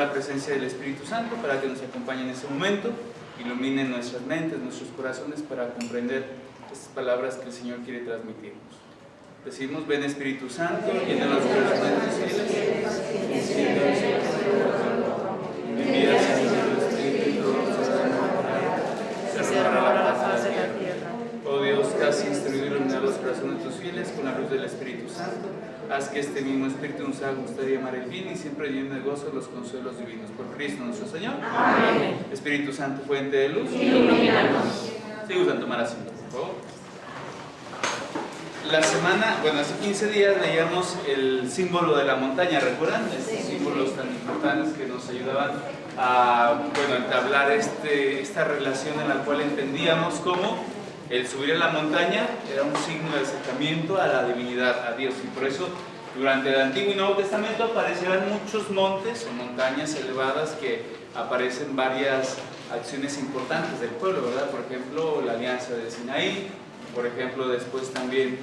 La presencia del Espíritu Santo para que nos acompañe en ese momento, ilumine nuestras mentes, nuestros corazones para comprender estas palabras que el Señor quiere transmitirnos. Decimos: ven Espíritu Santo, llena los corazones de tus fieles, envía el Espíritu y se renovará la faz de la tierra. Oh Dios, que has instruido y iluminado los corazones de tus fieles con la luz del Espíritu Santo, haz que este mismo Espíritu nos haga gustar y amar el bien y siempre llene de gozo los consuelos divinos. Por Cristo nuestro Señor. Amén. Espíritu Santo, fuente de luz, ilumínanos. Sí, gustan tomar asiento, por favor. La semana, hace 15 días leíamos el símbolo de la montaña, ¿recuerdan? Estos símbolos tan importantes que nos ayudaban a entablar esta relación en la cual entendíamos cómo el subir a la montaña era un signo de acercamiento a la divinidad, a Dios, y por eso durante el Antiguo y Nuevo Testamento aparecerán muchos montes o montañas elevadas que aparecen varias acciones importantes del pueblo, ¿verdad? Por ejemplo, la alianza de Sinaí, por ejemplo, después también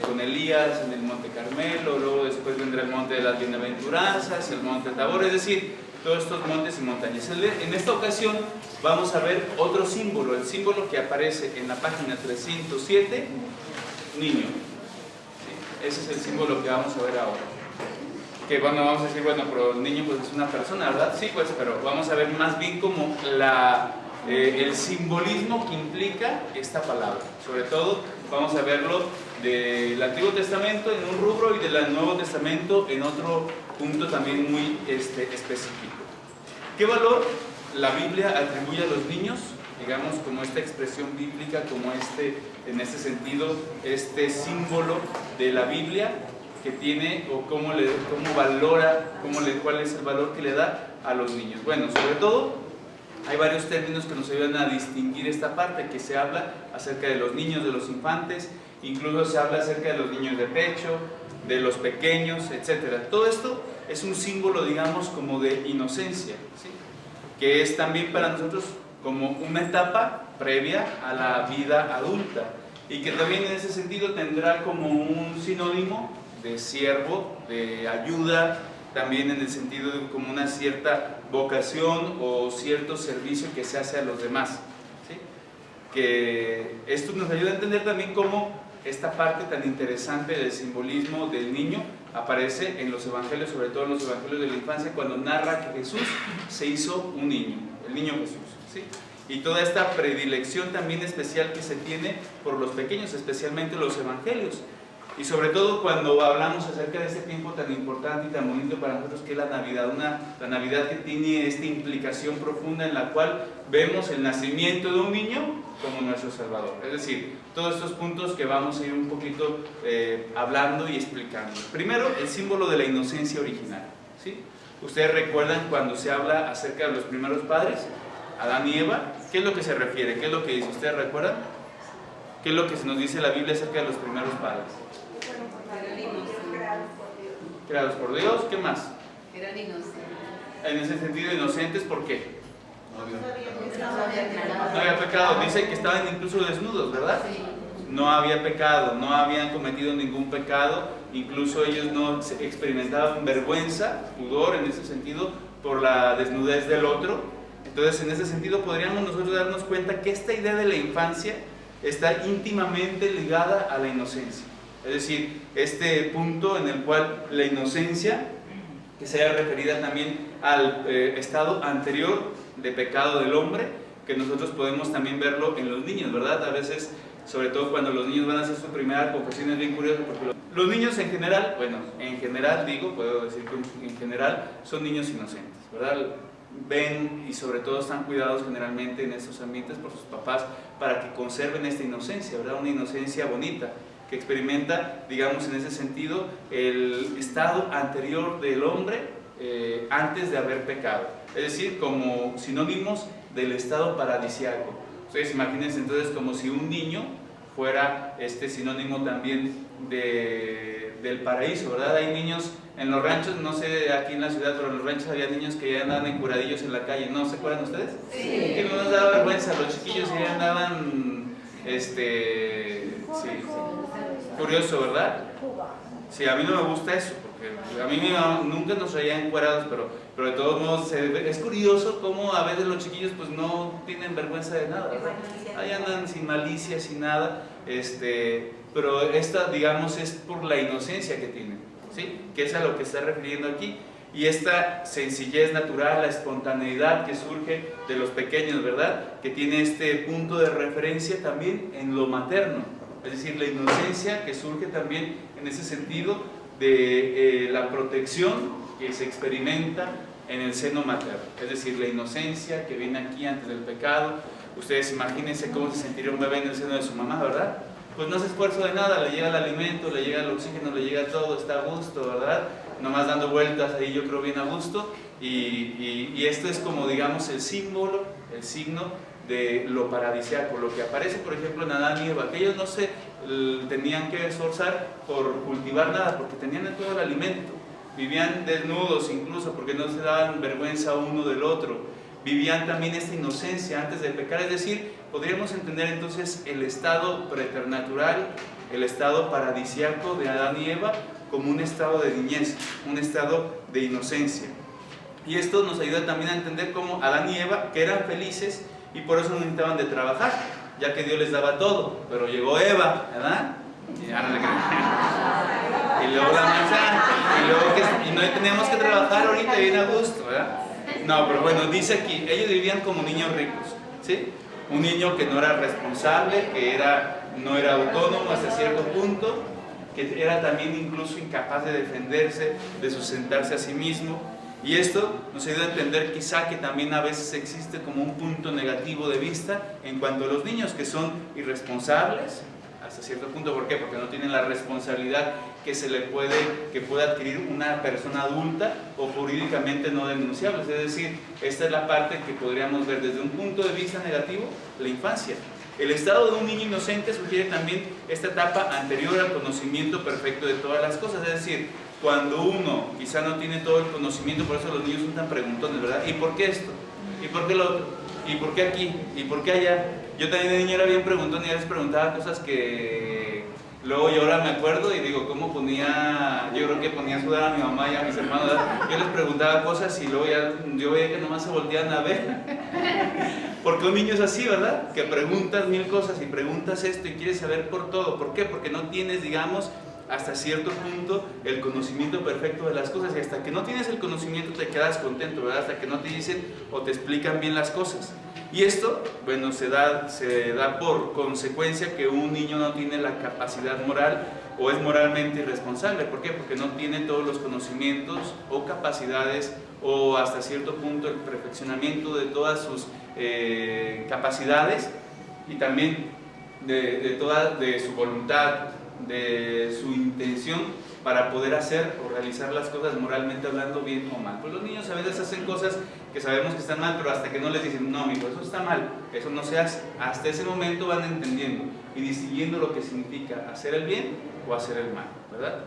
con Elías en el monte Carmelo, luego después vendrá el monte de las bienaventuranzas, el monte Tabor, es decir, todos estos montes y montañas. En esta ocasión vamos a ver otro símbolo, el símbolo que aparece en la página 307, niño. ¿Sí? Ese es el símbolo que vamos a ver ahora. Que vamos a decir, pero el niño pues es una persona, ¿verdad? Sí, pues, pero vamos a ver más bien como el simbolismo que implica esta palabra. Sobre todo vamos a verlo del Antiguo Testamento en un rubro y del Nuevo Testamento en otro punto también muy específico. ¿Qué valor la Biblia atribuye a los niños? Digamos, como esta expresión bíblica, como en este sentido, este símbolo de la Biblia que tiene, o cómo valora, cuál es el valor que le da a los niños. Bueno, sobre todo hay varios términos que nos ayudan a distinguir esta parte, que se habla acerca de los niños, de los infantes, incluso se habla acerca de los niños de pecho, de los pequeños, etc. Todo esto es un símbolo, digamos, como de inocencia, ¿sí? Que es también para nosotros como una etapa previa a la vida adulta, y que también en ese sentido tendrá como un sinónimo de siervo, de ayuda, también en el sentido de como una cierta vocación o cierto servicio que se hace a los demás, ¿sí? Que esto nos ayuda a entender también cómo esta parte tan interesante del simbolismo del niño aparece en los evangelios, sobre todo en los evangelios de la infancia, cuando narra que Jesús se hizo un niño, el niño Jesús, ¿sí? Y toda esta predilección también especial que se tiene por los pequeños, especialmente los evangelios. Y sobre todo cuando hablamos acerca de este tiempo tan importante y tan bonito para nosotros que es la Navidad, la Navidad que tiene esta implicación profunda en la cual vemos el nacimiento de un niño como nuestro Salvador. Es decir, todos estos puntos que vamos a ir un poquito hablando y explicando. Primero, el símbolo de la inocencia original, ¿sí? Ustedes recuerdan cuando se habla acerca de los primeros padres, Adán y Eva, ¿qué es lo que se refiere? ¿Qué es lo que dice? ¿Ustedes recuerdan? ¿Qué es lo que se nos dice la Biblia acerca de los primeros padres? Creados por Dios, ¿qué más? Eran inocentes. En ese sentido, inocentes, ¿por qué? No había pecado, dice que estaban incluso desnudos, ¿verdad? Sí. No había pecado, no habían cometido ningún pecado, incluso ellos no experimentaban vergüenza, pudor en ese sentido, por la desnudez del otro. Entonces, en ese sentido, podríamos nosotros darnos cuenta que esta idea de la infancia está íntimamente ligada a la inocencia. Es decir, este punto en el cual la inocencia, que sea referida también al estado anterior de pecado del hombre, que nosotros podemos también verlo en los niños, ¿verdad? A veces, sobre todo cuando los niños van a hacer su primera confesión, es bien curioso porque los niños en general, puedo decir que en general son niños inocentes, ¿verdad? Ven y sobre todo están cuidados generalmente en estos ambientes por sus papás para que conserven esta inocencia, ¿verdad? Una inocencia bonita, que experimenta, digamos, en ese sentido, el estado anterior del hombre antes de haber pecado. Es decir, como sinónimos del estado paradisiaco. Ustedes imagínense entonces como si un niño fuera sinónimo también del paraíso, ¿verdad? Hay niños en los ranchos, no sé aquí en la ciudad, pero en los ranchos había niños que ya andaban en curadillos en la calle, ¿no? ¿Se acuerdan ustedes? Sí. Que no nos daba vergüenza, los chiquillos ya andaban, sí. Curioso, ¿verdad? Sí, a mí no me gusta eso, porque a mí mi mamá nunca nos traía encuerados, pero de todos modos es curioso cómo a veces los chiquillos pues no tienen vergüenza de nada, ¿verdad? Ahí andan sin malicia, sin nada, pero esta, digamos, es por la inocencia que tienen, ¿sí? Que es a lo que está refiriendo aquí. Y esta sencillez natural, la espontaneidad que surge de los pequeños, ¿verdad? Que tiene este punto de referencia también en lo materno, es decir, la inocencia que surge también en ese sentido de la protección que se experimenta en el seno materno, es decir, la inocencia que viene aquí antes del pecado. Ustedes imagínense cómo se sentiría un bebé en el seno de su mamá, ¿verdad? Pues no hace esfuerzo de nada, le llega el alimento, le llega el oxígeno, le llega todo, está a gusto, ¿verdad? Nomás dando vueltas ahí, yo creo bien a gusto, y esto es como, digamos, el símbolo, el signo de lo paradisíaco, lo que aparece por ejemplo en Adán y Eva, que ellos no se tenían que esforzar por cultivar nada, porque tenían todo el alimento, vivían desnudos incluso, porque no se daban vergüenza uno del otro, vivían también esta inocencia antes de pecar, es decir, podríamos entender entonces el estado preternatural, el estado paradisíaco de Adán y Eva, como un estado de niñez, un estado de inocencia. Y esto nos ayuda también a entender cómo Adán y Eva, que eran felices y por eso no necesitaban de trabajar, ya que Dios les daba todo, pero llegó Eva, ¿verdad? Y ahora le creen. Y luego la manzana, y no teníamos que trabajar ahorita bien a gusto, ¿verdad? No, pero bueno, dice aquí, ellos vivían como niños ricos, ¿sí? Un niño que no era responsable, que no era autónomo hasta cierto punto, que era también incluso incapaz de defenderse, de sustentarse a sí mismo. Y esto nos ayuda a entender quizá que también a veces existe como un punto negativo de vista en cuanto a los niños que son irresponsables hasta cierto punto. ¿Por qué? Porque no tienen la responsabilidad que puede adquirir una persona adulta o jurídicamente no denunciables. Es decir, esta es la parte que podríamos ver desde un punto de vista negativo, la infancia. El estado de un niño inocente sugiere también esta etapa anterior al conocimiento perfecto de todas las cosas, es decir, cuando uno quizá no tiene todo el conocimiento, por eso los niños son tan preguntones, ¿verdad? ¿Y por qué esto? ¿Y por qué lo otro? ¿Y por qué aquí? ¿Y por qué allá? Yo también de niño era bien preguntón y les preguntaba cosas que luego yo ahora me acuerdo y digo, ¿cómo ponía? Yo creo que ponía a sudar a mi mamá y a mis hermanos, ¿verdad? Yo les preguntaba cosas y luego ya yo veía que nomás se volteaban a ver. Porque un niño es así, ¿verdad? Que preguntas mil cosas y preguntas esto y quieres saber por todo. ¿Por qué? Porque no tienes, digamos, hasta cierto punto el conocimiento perfecto de las cosas, y hasta que no tienes el conocimiento te quedas contento, ¿verdad? Hasta que no te dicen o te explican bien las cosas. Y esto, bueno, se da por consecuencia que un niño no tiene la capacidad moral o es moralmente irresponsable. ¿Por qué? Porque no tiene todos los conocimientos o capacidades o hasta cierto punto el perfeccionamiento de todas sus capacidades y también de su voluntad, de su intención para poder hacer o realizar las cosas moralmente hablando bien o mal. Pues los niños a veces hacen cosas que sabemos que están mal, pero hasta que no les dicen, no, amigo, eso está mal, eso no se hace. Hasta ese momento van entendiendo y distinguiendo lo que significa hacer el bien o hacer el mal, ¿verdad?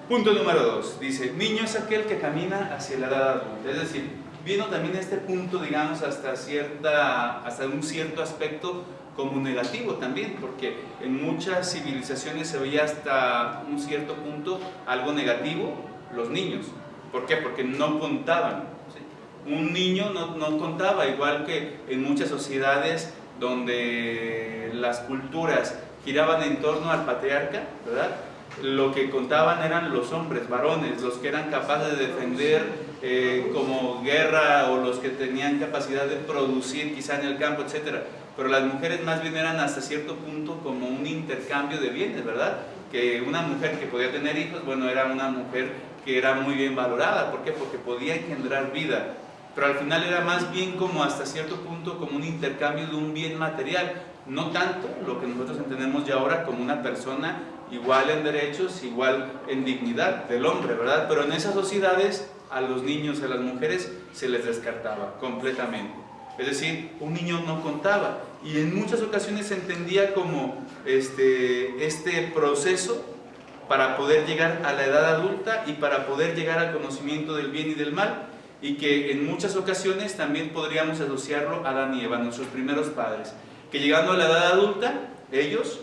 Punto número 2, dice, niño es aquel que camina hacia la edad adulta, es decir, viendo también este punto, digamos, hasta un cierto aspecto como negativo también, porque en muchas civilizaciones se veía hasta un cierto punto algo negativo, los niños. ¿Por qué? Porque no contaban, ¿sí? Un niño no contaba, igual que en muchas sociedades donde las culturas giraban en torno al patriarca, ¿verdad? Lo que contaban eran los hombres, varones, los que eran capaces de defender como guerra o los que tenían capacidad de producir quizá en el campo, etcétera. Pero las mujeres más bien eran hasta cierto punto como un intercambio de bienes, ¿verdad? Que una mujer que podía tener hijos, bueno, era una mujer que era muy bien valorada. ¿Por qué? Porque podía engendrar vida. Pero al final era más bien como hasta cierto punto como un intercambio de un bien material. No tanto lo que nosotros entendemos ya ahora como una persona igual en derechos, igual en dignidad del hombre, ¿verdad? Pero en esas sociedades a los niños, a las mujeres se les descartaba completamente. Es decir, un niño no contaba y en muchas ocasiones se entendía como este proceso para poder llegar a la edad adulta y para poder llegar al conocimiento del bien y del mal, y que en muchas ocasiones también podríamos asociarlo a Adán y Eva, nuestros primeros padres, que llegando a la edad adulta ellos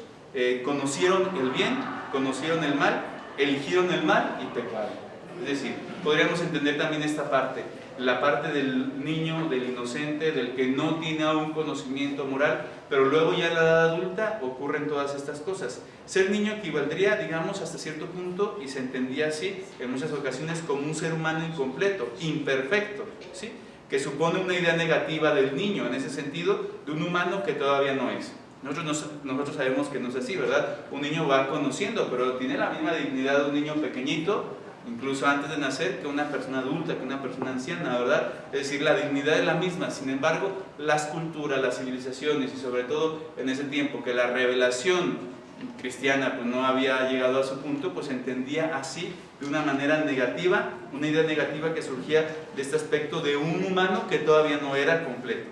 conocieron el bien, conocieron el mal eligieron el mal y pecaron. Es decir, podríamos entender también esta parte, la parte del niño, del inocente, del que no tiene aún conocimiento moral, pero luego ya en la edad adulta ocurren todas estas cosas. Ser niño equivaldría, digamos, hasta cierto punto, y se entendía así en muchas ocasiones, como un ser humano incompleto, imperfecto, ¿sí? Que supone una idea negativa del niño, en ese sentido, de un humano que todavía no es. Nosotros sabemos que no es así, ¿verdad? Un niño va conociendo, pero tiene la misma dignidad de un niño pequeñito, incluso antes de nacer, que una persona adulta, que una persona anciana, ¿verdad? Es decir, la dignidad es la misma. Sin embargo, las culturas, las civilizaciones, y sobre todo en ese tiempo que la revelación cristiana pues no había llegado a su punto, pues se entendía así, de una manera negativa, una idea negativa que surgía de este aspecto de un humano que todavía no era completo.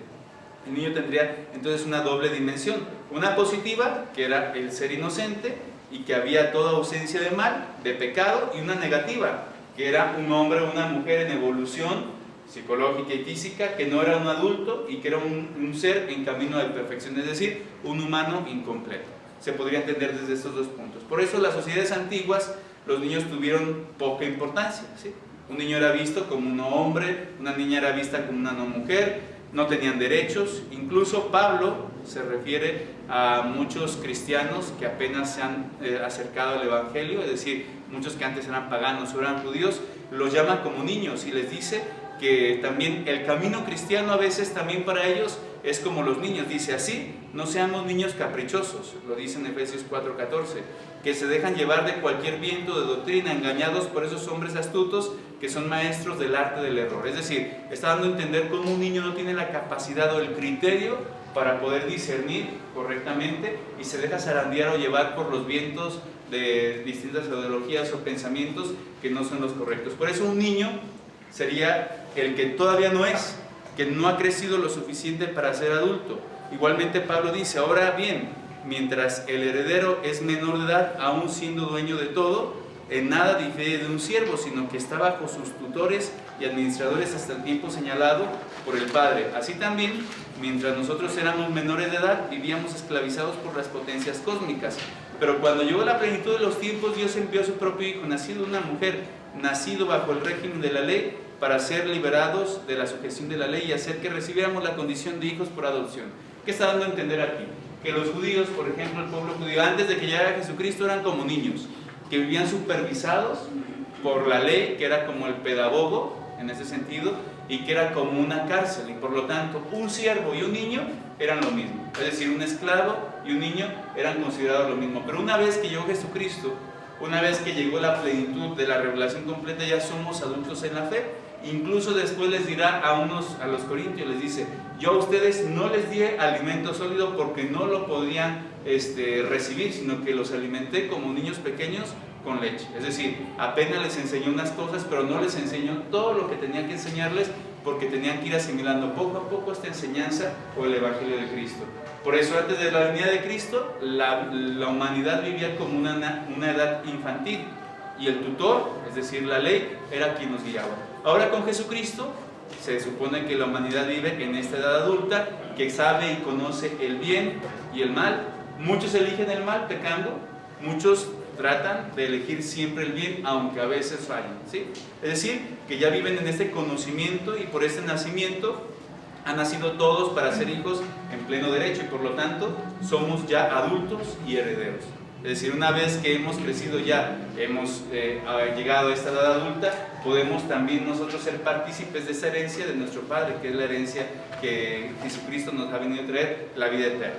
El niño tendría entonces una doble dimensión, una positiva, que era el ser inocente, y que había toda ausencia de mal, de pecado, y una negativa, que era un hombre o una mujer en evolución psicológica y física, que no era un adulto y que era un ser en camino de perfección, es decir, un humano incompleto. Se podría entender desde estos dos puntos. Por eso las sociedades antiguas, los niños tuvieron poca importancia, ¿sí? Un niño era visto como un hombre, una niña era vista como una no mujer, no tenían derechos. Incluso Pablo se refiere a muchos cristianos que apenas se han acercado al Evangelio, es decir, muchos que antes eran paganos o eran judíos, los llama como niños y les dice que también el camino cristiano a veces también para ellos es como los niños. Dice así, no seamos niños caprichosos, lo dice en Efesios 4:14, que se dejan llevar de cualquier viento de doctrina, engañados por esos hombres astutos que son maestros del arte del error. Es decir, está dando a entender cómo un niño no tiene la capacidad o el criterio para poder discernir correctamente y se deja zarandear o llevar por los vientos de distintas ideologías o pensamientos que no son los correctos. Por eso un niño sería el que todavía no es, que no ha crecido lo suficiente para ser adulto. Igualmente Pablo dice, ahora bien, mientras el heredero es menor de edad, aún siendo dueño de todo, en nada difiere de un siervo, sino que está bajo sus tutores y administradores hasta el tiempo señalado por el Padre. Así también, mientras nosotros éramos menores de edad, vivíamos esclavizados por las potencias cósmicas. Pero cuando llegó la plenitud de los tiempos, Dios envió a su propio Hijo, nacido de una mujer, nacido bajo el régimen de la ley, para ser liberados de la sujeción de la ley y hacer que recibiéramos la condición de hijos por adopción. ¿Qué está dando a entender aquí? Que los judíos, por ejemplo, el pueblo judío, antes de que llegara Jesucristo, eran como niños, que vivían supervisados por la ley, que era como el pedagogo, en ese sentido, y que era como una cárcel, y por lo tanto, un siervo y un niño eran lo mismo. Es decir, un esclavo y un niño eran considerados lo mismo. Pero una vez que llegó Jesucristo, una vez que llegó la plenitud de la revelación completa, ya somos adultos en la fe. Incluso después les dirá a los corintios, les dice, yo a ustedes no les di alimento sólido porque no lo podían recibir, sino que los alimenté como niños pequeños con leche. Es decir, apenas les enseñó unas cosas, pero no les enseñó todo lo que tenía que enseñarles, porque tenían que ir asimilando poco a poco esta enseñanza o el Evangelio de Cristo. Por eso antes de la venida de Cristo, la humanidad vivía como una edad infantil, y el tutor, es decir, la ley, era quien nos guiaba. Ahora con Jesucristo, se supone que la humanidad vive en esta edad adulta, que sabe y conoce el bien y el mal. Muchos eligen el mal pecando, muchos tratan de elegir siempre el bien, aunque a veces fallan, ¿sí? Es decir, que ya viven en este conocimiento y por este nacimiento han nacido todos para ser hijos en pleno derecho y por lo tanto somos ya adultos y herederos. Es decir, una vez que hemos crecido ya, hemos llegado a esta edad adulta, podemos también nosotros ser partícipes de esa herencia de nuestro Padre, que es la herencia que Jesucristo nos ha venido a traer, la vida eterna.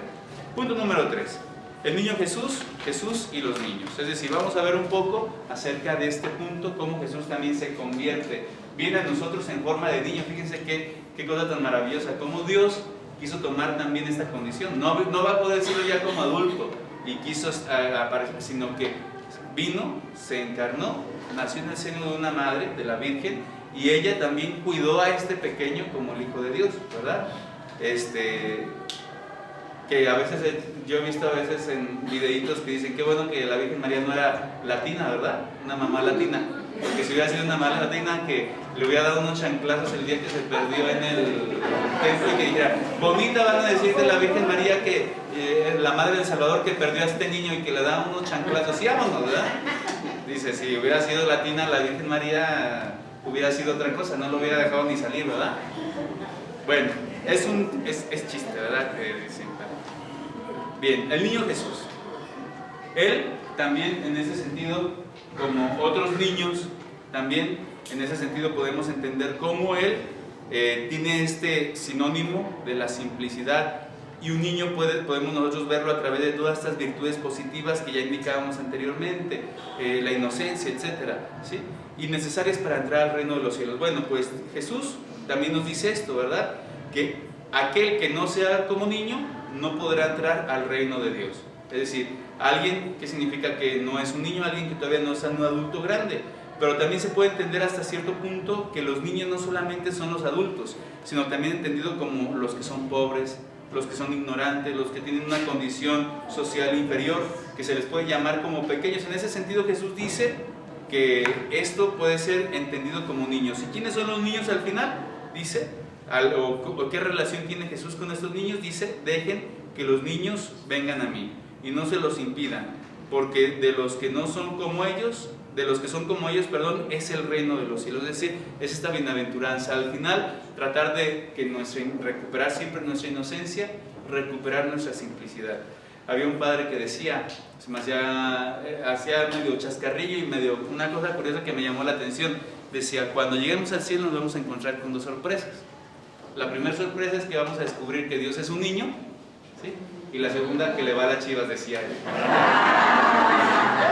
Punto número 3. El niño Jesús, Jesús y los niños. Es decir, vamos a ver un poco acerca de este punto, cómo Jesús también se convierte, viene a nosotros en forma de niño. Fíjense qué cosa tan maravillosa, cómo Dios quiso tomar también esta condición. No va a poder serlo ya como adulto y quiso aparecer, sino que vino, se encarnó, nació en el seno de una madre, de la Virgen, y ella también cuidó a este pequeño como el Hijo de Dios, ¿verdad? Que a veces, yo he visto a veces en videitos que dicen, qué bueno que la Virgen María no era latina, ¿verdad? Una mamá latina. Porque si hubiera sido una mamá latina que le hubiera dado unos chanclazos el día que se perdió en el templo y que dijera, bonita van a decir de la Virgen María que la Madre del Salvador que perdió a este niño y que le da unos chanclazos, y vámonos, ¿verdad? Dice, si hubiera sido latina, la Virgen María hubiera sido otra cosa, no lo hubiera dejado ni salir, ¿verdad? Bueno, es chiste, ¿verdad? Que dicen. Bien, el niño Jesús. Él también en ese sentido, como otros niños, también en ese sentido podemos entender cómo él tiene este sinónimo de la simplicidad. Y un niño podemos nosotros verlo a través de todas estas virtudes positivas que ya indicábamos anteriormente, la inocencia, etcétera, ¿sí? Y necesarias para entrar al reino de los cielos. Bueno, pues Jesús también nos dice esto, ¿verdad? Que aquel que no sea como niño no podrá entrar al reino de Dios. Es decir, alguien que significa que no es un niño, alguien que todavía no es un adulto grande. Pero también se puede entender hasta cierto punto que los niños no solamente son los adultos, sino también entendido como los que son pobres, los que son ignorantes, los que tienen una condición social inferior, que se les puede llamar como pequeños. En ese sentido Jesús dice que esto puede ser entendido como niños. ¿Y quiénes son los niños al final? Dice, o qué relación tiene Jesús con estos niños. Dice, dejen que los niños vengan a mí y no se los impidan, porque de los que no son como ellos, de los que son como ellos, perdón, es el reino de los cielos. Es decir, es esta bienaventuranza. Al final, tratar de recuperar siempre nuestra inocencia, recuperar nuestra simplicidad. Había un padre que decía, se me hacía medio chascarrillo y medio una cosa curiosa que me llamó la atención. Decía, cuando lleguemos al cielo nos vamos a encontrar con dos sorpresas. La primera sorpresa es que vamos a descubrir que Dios es un niño, ¿sí? Y la segunda, que le va a las Chivas, decía él.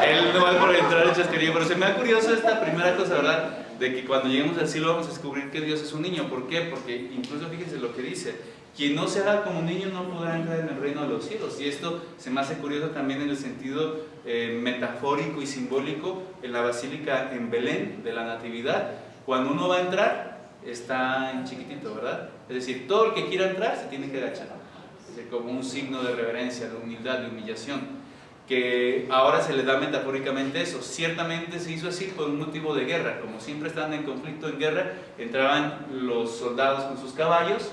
Él no va por entrar en chascarrillo, pero se me da curioso esta primera cosa, ¿verdad? De que cuando lleguemos al cielo vamos a descubrir que Dios es un niño. ¿Por qué? Porque incluso fíjense lo que dice: quien no se haga como niño no podrá entrar en el reino de los cielos. Y esto se me hace curioso también en el sentido metafórico y simbólico en la basílica en Belén de la Natividad. Cuando uno va a entrar, está en chiquitito, ¿verdad? Es decir, todo el que quiera entrar se tiene que agachar, como un signo de reverencia, de humildad, de humillación, que ahora se le da metafóricamente eso. Ciertamente se hizo así por un motivo de guerra. Como siempre estaban en conflicto, en guerra, entraban los soldados con sus caballos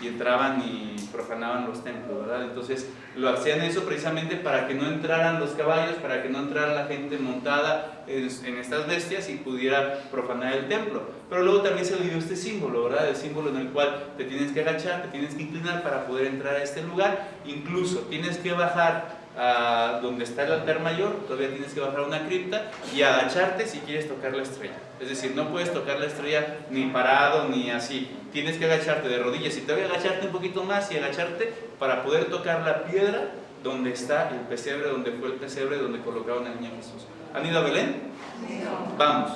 y entraban y profanaban los templos, ¿verdad? Entonces lo hacían eso precisamente para que no entraran los caballos, para que no entrara la gente montada en estas bestias y pudiera profanar el templo. Pero luego también se le dio este símbolo, ¿verdad? El símbolo en el cual te tienes que agachar, te tienes que inclinar para poder entrar a este lugar. Incluso tienes que bajar a donde está el altar mayor, todavía tienes que bajar a una cripta y agacharte si quieres tocar la estrella. Es decir, no puedes tocar la estrella ni parado ni así, tienes que agacharte de rodillas y todavía agacharte un poquito más y agacharte para poder tocar la piedra donde está el pesebre, donde fue el pesebre donde colocaron al niño Jesús. ¿Han ido a Belén? Vamos.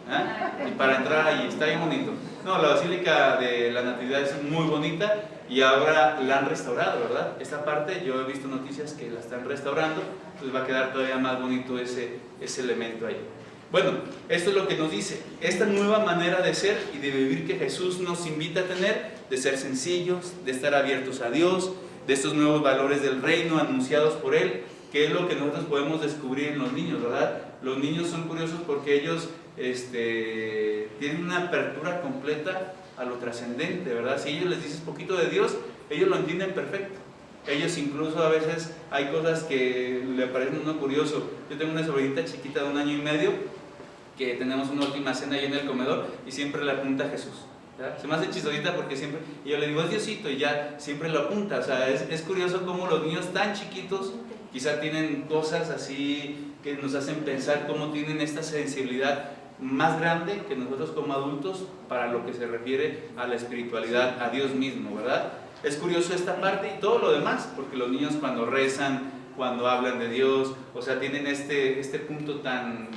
¿Eh? Y para entrar ahí, está bien bonito. No, la Basílica de la Natividad es muy bonita y ahora la han restaurado, ¿verdad? Esta parte, yo he visto noticias que la están restaurando, pues va a quedar todavía más bonito ese elemento ahí. Bueno, esto es lo que nos dice, esta nueva manera de ser y de vivir que Jesús nos invita a tener, de ser sencillos, de estar abiertos a Dios, de estos nuevos valores del reino anunciados por Él, que es lo que nosotros podemos descubrir en los niños, ¿verdad? Los niños son curiosos porque ellos tienen una apertura completa a lo trascendente, ¿verdad? Si ellos les dices poquito de Dios, ellos lo entienden perfecto. Ellos incluso a veces hay cosas que le parecen a uno curioso. Yo tengo una sobrinita chiquita de 1 año y medio que tenemos una última cena ahí en el comedor y siempre le apunta a Jesús, ¿verdad? Se me hace chistosita porque siempre, y yo le digo, es Diosito, y ya siempre lo apunta. O sea, es curioso cómo los niños tan chiquitos quizá tienen cosas así que nos hacen pensar cómo tienen esta sensibilidad más grande que nosotros como adultos para lo que se refiere a la espiritualidad, a Dios mismo, ¿verdad? Es curioso esta parte y todo lo demás, porque los niños cuando rezan, cuando hablan de Dios, o sea, tienen este punto tan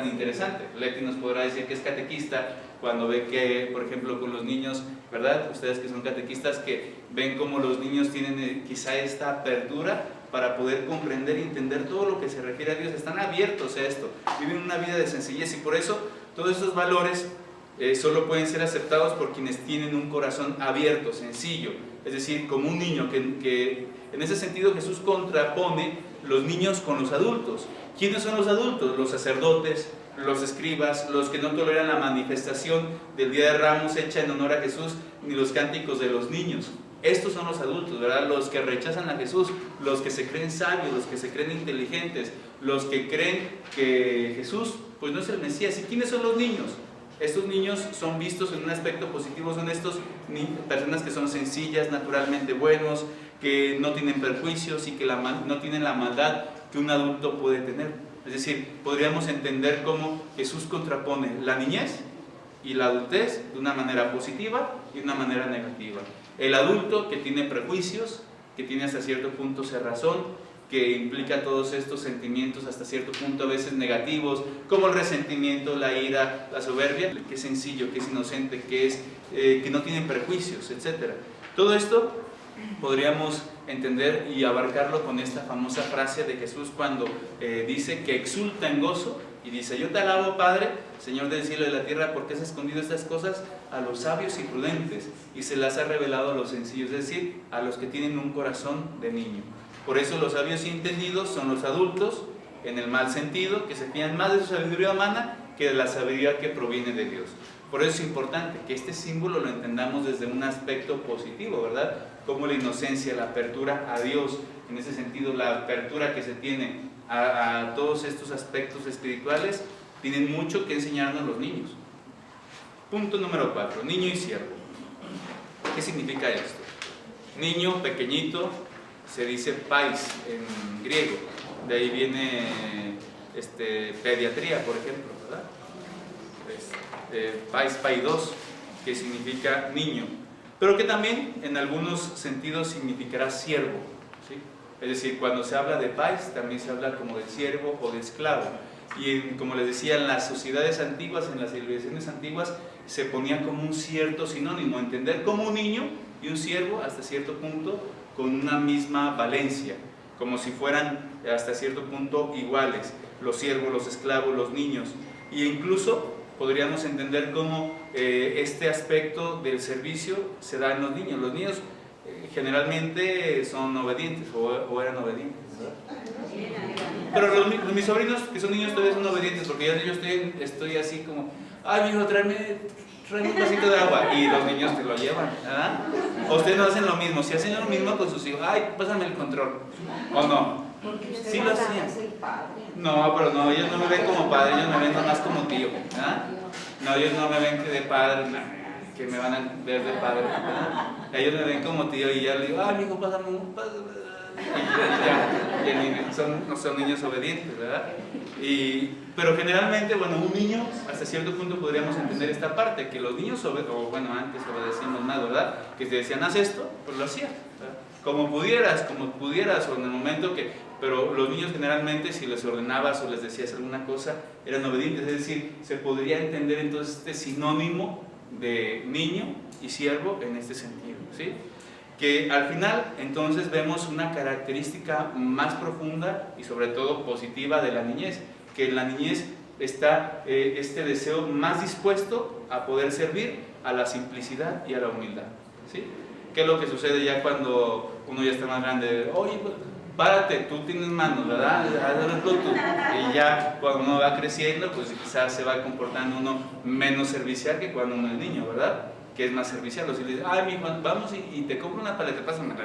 interesante. Leti nos podrá decir que es catequista cuando ve que, por ejemplo, con los niños, ¿verdad? Ustedes que son catequistas, que ven cómo los niños tienen quizá esta apertura para poder comprender y entender todo lo que se refiere a Dios. Están abiertos a esto, viven una vida de sencillez y por eso todos estos valores solo pueden ser aceptados por quienes tienen un corazón abierto, sencillo, es decir, como un niño, que en ese sentido Jesús contrapone los niños con los adultos. ¿Quiénes son los adultos? Los sacerdotes, los escribas, los que no toleran la manifestación del Día de Ramos hecha en honor a Jesús, ni los cánticos de los niños. estos son los adultos, ¿verdad? Los que rechazan a Jesús, los que se creen sabios, los que se creen inteligentes, los que creen que Jesús pues no es el Mesías. ¿Y quiénes son los niños? Estos niños son vistos en un aspecto positivo, son estos personas que son sencillas, naturalmente buenos, que no tienen prejuicios y que no tienen la maldad que un adulto puede tener. Es decir, podríamos entender cómo Jesús contrapone la niñez y la adultez de una manera positiva y de una manera negativa. El adulto que tiene prejuicios, que tiene hasta cierto punto cerrazón, que implica todos estos sentimientos hasta cierto punto a veces negativos, como el resentimiento, la ira, la soberbia, que es sencillo, que es inocente, que no tiene prejuicios, etc. Todo esto podríamos entender y abarcarlo con esta famosa frase de Jesús cuando dice que exulta en gozo y dice: yo te alabo, Padre, Señor del cielo y de la tierra, porque has escondido estas cosas a los sabios y prudentes y se las ha revelado a los sencillos, es decir, a los que tienen un corazón de niño. Por eso los sabios y entendidos son los adultos, en el mal sentido, que se fían más de su sabiduría humana que de la sabiduría que proviene de Dios. Por eso es importante que este símbolo lo entendamos desde un aspecto positivo, ¿verdad? Como la inocencia, la apertura a Dios, en ese sentido la apertura que se tiene a todos estos aspectos espirituales, tienen mucho que enseñarnos los niños. Punto número 4, niño y siervo. ¿Qué significa esto? Niño pequeñito, se dice pais en griego, de ahí viene pediatría, por ejemplo, ¿verdad? Paidos, que significa niño, pero que también en algunos sentidos significará siervo, ¿sí? Es decir, cuando se habla de pais también se habla como de siervo o de esclavo, y como les decía, en las sociedades antiguas, en las civilizaciones antiguas, se ponía como un cierto sinónimo, entender como un niño y un siervo hasta cierto punto con una misma valencia, como si fueran hasta cierto punto iguales, los siervos, los esclavos, los niños, e incluso podríamos entender cómo este aspecto del servicio se da en los niños. Los niños generalmente son obedientes o eran obedientes, ¿verdad? Pero mis sobrinos que son niños todavía son obedientes, porque yo estoy así como: ay, mijo, tráeme un vasito de agua, y los niños te lo llevan, ¿verdad? O ustedes no hacen lo mismo. Si hacen lo mismo con sus hijos: ay, pásame el control, ¿o no? Sí lo hacían. No, pero no, ellos no me ven como padre, ellos me ven nomás como tío, ¿verdad? No, ellos no me ven que de padre, que me van a ver de padre, ¿verdad? Ellos me ven como tío y ya le digo: ay, mijo, pásame un... no son niños obedientes, ¿verdad? Pero generalmente, bueno, un niño, hasta cierto punto podríamos entender esta parte, que los niños, antes obedecíamos más, ¿verdad? Que te decían: haz esto, pues lo hacías, ¿verdad? Como pudieras, o en el momento que... Pero los niños generalmente, si les ordenabas o les decías alguna cosa, eran obedientes, es decir, se podría entender entonces este sinónimo de niño y siervo en este sentido, ¿sí? Que al final entonces vemos una característica más profunda y sobre todo positiva de la niñez, que en la niñez está este deseo más dispuesto a poder servir, a la simplicidad y a la humildad, ¿sí? ¿Qué es lo que sucede ya cuando uno ya está más grande? Oye, párate, tú tienes manos, ¿verdad? Hazlo tú. Y ya cuando uno va creciendo, pues quizás se va comportando uno menos servicial que cuando uno es niño, ¿verdad? Que es más servicial. O si le dices: ay, mi Juan, vamos y te compro una paleta, pásame la.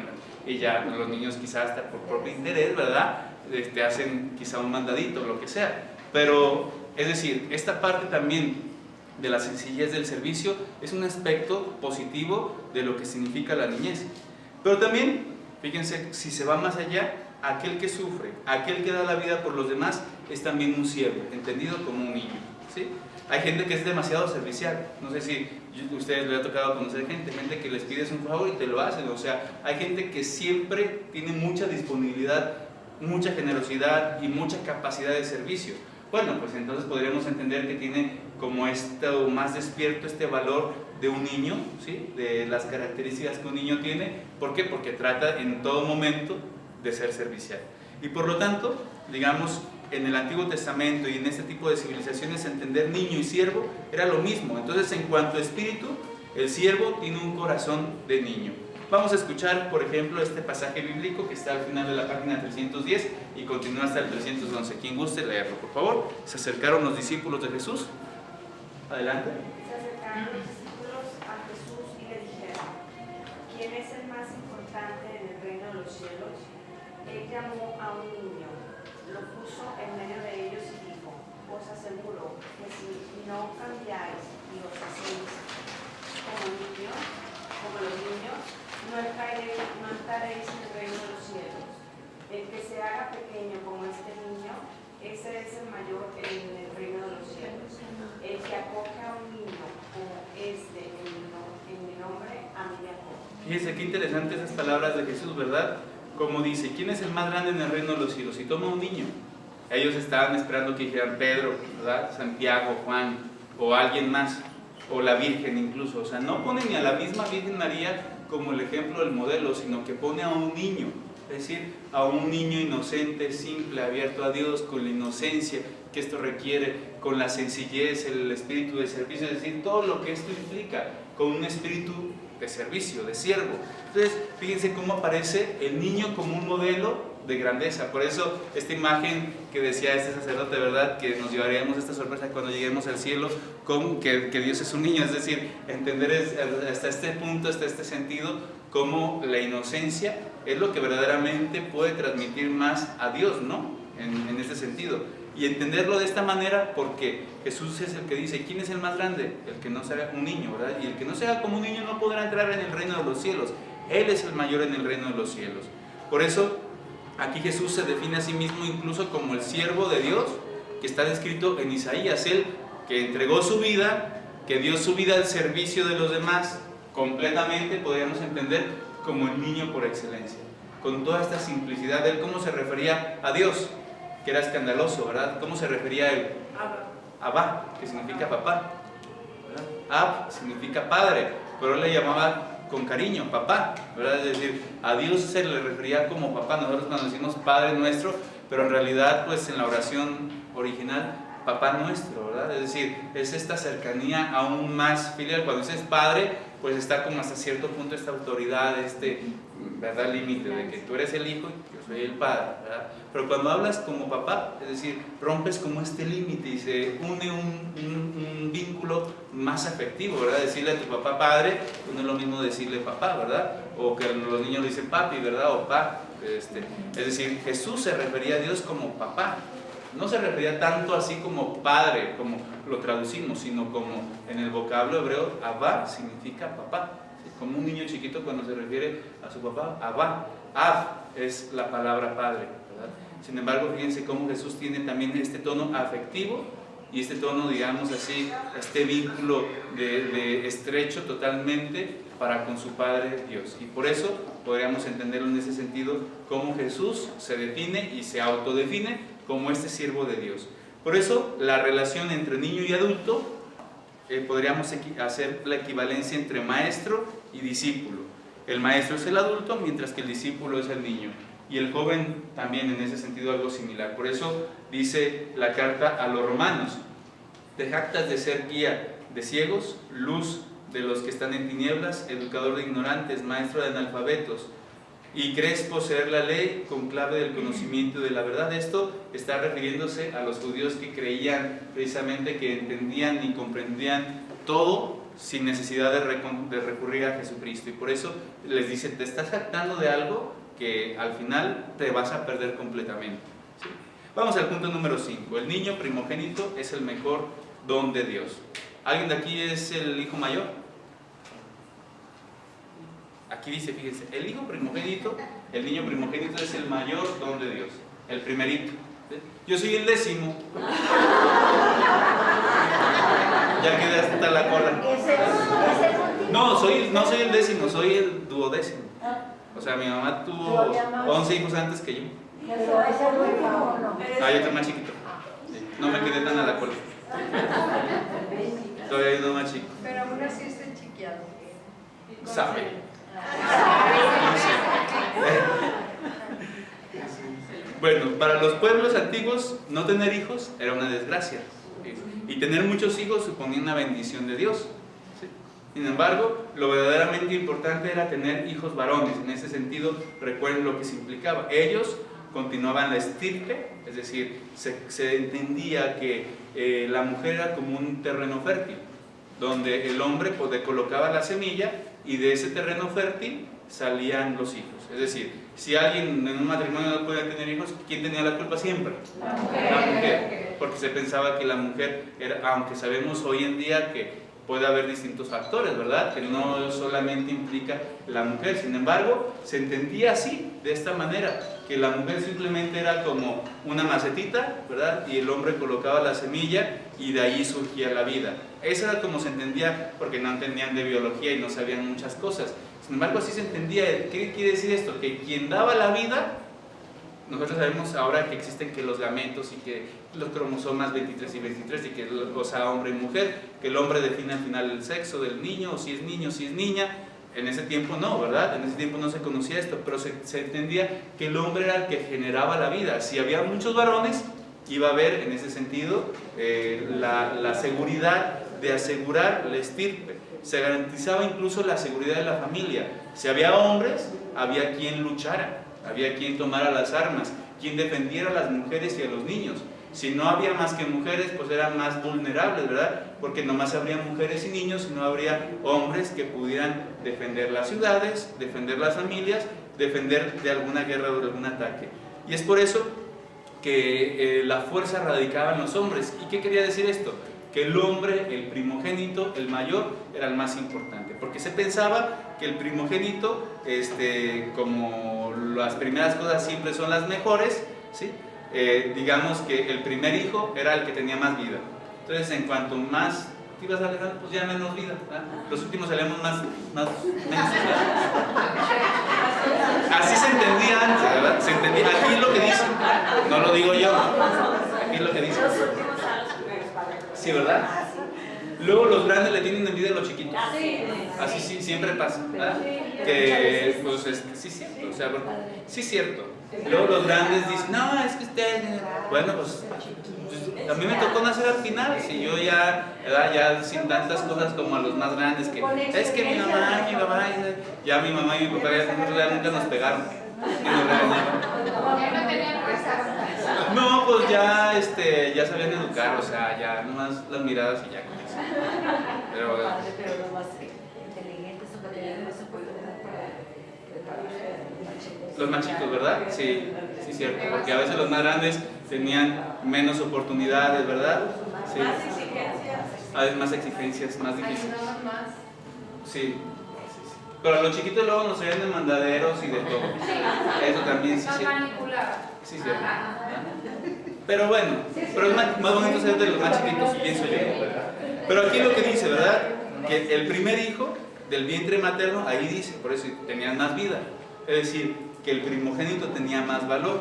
Y ya los niños quizás hasta por propio interés, ¿verdad? Hacen quizá un mandadito, lo que sea. Pero, es decir, esta parte también de la sencillez del servicio es un aspecto positivo de lo que significa la niñez. Pero también, fíjense, si se va más allá, aquel que sufre, aquel que da la vida por los demás, es también un siervo, entendido como un niño, ¿sí? Hay gente que es demasiado servicial. No sé si a ustedes les ha tocado conocer gente que les pides un favor y te lo hacen. O sea, hay gente que siempre tiene mucha disponibilidad, mucha generosidad y mucha capacidad de servicio. Bueno, pues entonces podríamos entender que tiene como esto más despierto este valor de un niño, ¿sí? De las características que un niño tiene. ¿Por qué? Porque trata en todo momento de ser servicial. Y por lo tanto, digamos, en el Antiguo Testamento y en este tipo de civilizaciones, entender niño y siervo era lo mismo. Entonces, en cuanto a espíritu, el siervo tiene un corazón de niño. Vamos a escuchar, por ejemplo, este pasaje bíblico que está al final de la página 310 y continúa hasta el 311. Quien guste leerlo, por favor. Se acercaron los discípulos de Jesús. Adelante. Se acercaron los discípulos a Jesús y le dijeron: ¿quién es es el más importante en el reino de los cielos, él llamó a un niño, lo puso en medio de ellos y dijo: os aseguro que si no cambiáis y os hacéis como los niños, no entraréis en el reino de los cielos. El que se haga pequeño como este niño, ese es el mayor en el reino de los cielos. El que acoge a un niño como este en mi nombre, a mí me acoge. Fíjense qué interesantes esas palabras de Jesús, ¿verdad? Como dice, ¿quién es el más grande en el reino de los cielos? Y toma un niño. Ellos estaban esperando que dijeran Pedro, ¿verdad? Santiago, Juan, o alguien más, o la Virgen incluso. O sea, no pone ni a la misma Virgen María como el ejemplo del modelo, sino que pone a un niño. Es decir, a un niño inocente, simple, abierto a Dios, con la inocencia que esto requiere, con la sencillez, el espíritu de servicio, es decir, todo lo que esto implica, con un espíritu de servicio, de siervo. Entonces, fíjense cómo aparece el niño como un modelo de grandeza. Por eso, esta imagen que decía este sacerdote, ¿verdad?, que nos llevaremos esta sorpresa cuando lleguemos al cielo, con que Dios es un niño, es decir, entender hasta este punto, hasta este sentido, cómo la inocencia es lo que verdaderamente puede transmitir más a Dios, ¿no? En este sentido. Y entenderlo de esta manera, porque Jesús es el que dice, ¿quién es el más grande? El que no sea un niño, ¿verdad? Y el que no sea como un niño no podrá entrar en el reino de los cielos. Él es el mayor en el reino de los cielos. Por eso, aquí Jesús se define a sí mismo incluso como el siervo de Dios, que está descrito en Isaías, él que entregó su vida, que dio su vida al servicio de los demás, completamente, podríamos entender, como el niño por excelencia. Con toda esta simplicidad, él cómo se refería a Dios, que era escandaloso, ¿verdad? ¿Cómo se refería a él? Abba, que significa papá, ¿verdad? Ab significa padre, pero él le llamaba con cariño, papá, ¿verdad? Es decir, a Dios se le refería como papá. Nosotros cuando decimos Padre Nuestro, pero en realidad, pues en la oración original, Papá Nuestro, ¿verdad? Es decir, es esta cercanía aún más filial. Cuando dices Padre, pues está como hasta cierto punto esta autoridad, ¿verdad?, límite de que tú eres el hijo y yo soy el padre, ¿verdad? Pero cuando hablas como papá, es decir, rompes como este límite y se une un vínculo más afectivo, ¿verdad? Decirle a tu papá padre, pues no es lo mismo decirle papá, ¿verdad? O que los niños le dicen papi, ¿verdad? O pa. Es decir, Jesús se refería a Dios como papá. No se refería tanto así como padre, como lo traducimos, sino como en el vocablo hebreo, Abba significa papá. Como un niño chiquito cuando se refiere a su papá, Abba. Ab es la palabra padre, ¿verdad? Sin embargo, fíjense cómo Jesús tiene también este tono afectivo y este tono, digamos así, este vínculo de estrecho totalmente para con su Padre Dios. Y por eso podríamos entenderlo en ese sentido, cómo Jesús se define y se autodefine como este siervo de Dios. Por eso la relación entre niño y adulto, podríamos hacer la equivalencia entre maestro y discípulo. El maestro es el adulto, mientras que el discípulo es el niño. Y el joven también en ese sentido algo similar. Por eso dice la carta a los romanos: te jactas de ser guía de ciegos, luz de los que están en tinieblas, educador de ignorantes, maestro de analfabetos, y crees poseer la ley con clave del conocimiento de la verdad. Esto está refiriéndose a los judíos que creían precisamente que entendían y comprendían todo sin necesidad de recurrir a Jesucristo. Y por eso les dice, te estás jactando de algo que al final te vas a perder completamente, ¿sí? Vamos al punto número 5. El niño primogénito es el mejor don de Dios. ¿Alguien de aquí es el hijo mayor? Aquí dice, fíjense, el niño primogénito es el mayor don de Dios, el primerito. ¿Sí? Yo soy el 10º. Ya quedé hasta la cola. No soy el 10º, soy el 12º. O sea, mi mamá tuvo 11 hijos antes que yo. Ah, yo estoy más chiquito. Sí, no me quedé tan a la cola. Todavía hay uno más chico. Pero aún así está chiqueado. Sabe. Bueno, para los pueblos antiguos no tener hijos era una desgracia, y tener muchos hijos suponía una bendición de Dios, ¿sí? Sin embargo, lo verdaderamente importante era tener hijos varones. En ese sentido, recuerden lo que se implicaba. Ellos continuaban la estirpe, es decir, se entendía que la mujer era como un terreno fértil, donde el hombre colocaba la semilla, y de ese terreno fértil salían los hijos. Es decir, si alguien en un matrimonio no podía tener hijos, ¿quién tenía la culpa siempre? La mujer. Porque se pensaba que la mujer era, aunque sabemos hoy en día que puede haber distintos factores, ¿verdad? Que no solamente implica la mujer. Sin embargo, se entendía así, de esta manera, que la mujer simplemente era como una macetita, ¿verdad? Y el hombre colocaba la semilla y de ahí surgía la vida. Eso era como se entendía, porque no entendían de biología y no sabían muchas cosas. Sin embargo, así se entendía. ¿Qué quiere decir esto? Que quien daba la vida, nosotros sabemos ahora que existen que los gametos y que los cromosomas 23 y 23 y que, o sea, hombre y mujer, que el hombre define al final el sexo del niño, o si es niño, si es niña. En ese tiempo no, ¿verdad? En ese tiempo no se conocía esto, pero se entendía que el hombre era el que generaba la vida. Si había muchos varones, iba a haber en ese sentido la seguridad de asegurar la estirpe. Se garantizaba incluso la seguridad de la familia. Si había hombres, había quien luchara, había quien tomara las armas, quien defendiera a las mujeres y a los niños. Si no había más que mujeres, pues eran más vulnerables, ¿verdad? Porque nomás habría mujeres y niños y no habría hombres que pudieran defender las ciudades, defender las familias, defender de alguna guerra o de algún ataque. Y es por eso que la fuerza radicaba en los hombres. ¿Y qué quería decir esto? Que el hombre, el primogénito, el mayor, era el más importante, porque se pensaba que el primogénito, como las primeras cosas siempre son las mejores, ¿sí? Digamos que el primer hijo era el que tenía más vida. Entonces, en cuanto más te ibas alejando, pues ya menos vida, ¿verdad? Los últimos salíamos menos, ¿verdad? Así se entendía antes, ¿verdad? Se entendía, aquí es lo que dicen, no lo digo yo, aquí es lo que dicen. Sí, ¿verdad? Luego los grandes le tienen envidia a los chiquitos. Así sí, siempre pasa, ¿verdad? Que, pues, sí, cierto, o sea, sí, cierto. Luego los grandes dicen, no, es que usted, bueno, pues a mí me tocó nacer al final, si yo ya, ¿verdad? Ya sin tantas cosas como a los más grandes, que es que mi mamá, ya mi mamá y mi papá ya nunca nos pegaron. No, pues ya, ya sabían educar, o sea, ya nomás las miradas y ya con eso. Pero los más inteligentes o que tenían más apoyo los más chicos, ¿verdad? Sí, sí, cierto, porque a veces los más grandes tenían menos oportunidades, ¿verdad? Sí. Más exigencias. A veces más exigencias, más difíciles. Sí. Pero a los chiquitos luego nos salían de mandaderos y de todo. Eso también sí, sí. Sí, cierto. Pero bueno, pero es más bonito ser de los más chiquitos, pienso yo. Pero aquí lo que dice, ¿verdad? Que el primer hijo del vientre materno, ahí dice, por eso tenían más vida. Es decir, que el primogénito tenía más valor.